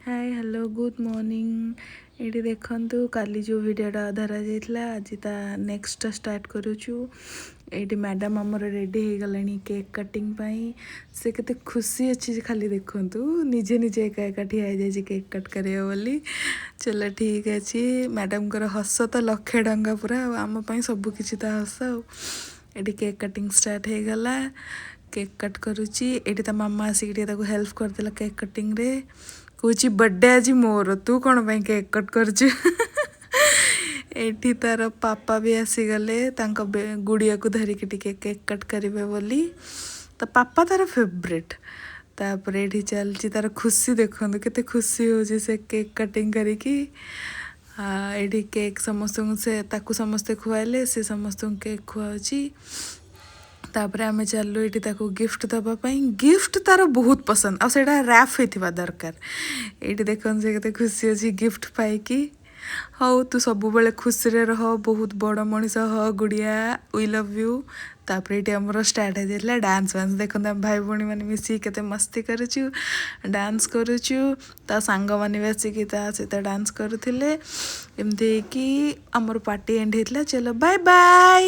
Hi hello good morning. ये देखु काली जो वीडियोटा धरा जाइला आज ता नेक्स्ट स्टार्ट करुचु। ये मैडम आमर रेडी हो गलानी केक कटिंग पाई। से केते खुशी अच्छी खाली देखु निजे निजे एका एका ठिया जाए केक कट करे बोली। चलो ठीक अच्छे मैडम को हस तो लक्षे टंका पूरा आम सब किसी तो हस। ये केक कटिंग स्टार्ट हो गला। केक कट करुच्ची ये मामा आसिक हेल्प करदेला केक कटिंग रे। कौची बर्थडे आज मोर तू कौन पाई केक कट करछु। एठी तार पापा भी आसीगले गुड़िया को धरिकी टिके केक कट करेंगे बोली। तो पापा तार फेवरेट तापर ये चलती तार खुशी देखो केते खुशी हो से केक कटिंग करिकी। ये केक समस्त से ताकू समस्ते खुआले से समस्त केक खुआची। तापर आम चलू ये गिफ्ट दवापाई। गिफ्ट तार बहुत पसंद आ सेटा रैप होता दरकार। ये देख से केते खुशी अच्छी गिफ्ट पाई। हाँ तू सब बेले खुशी रे रह बहुत बड़ मनीष ह गुड़िया वी लव यू। तापर ये आमर स्टार्ट हो जाता डांस वांस देखो भाई भौणी मैंने मिसिक केते मस्ती करुचु डांस करुचु। ता सांग मैंने भी आसिक सहित डांस करुले। एमती कि आमर पार्टी एंड होता। चलो बाय बाय।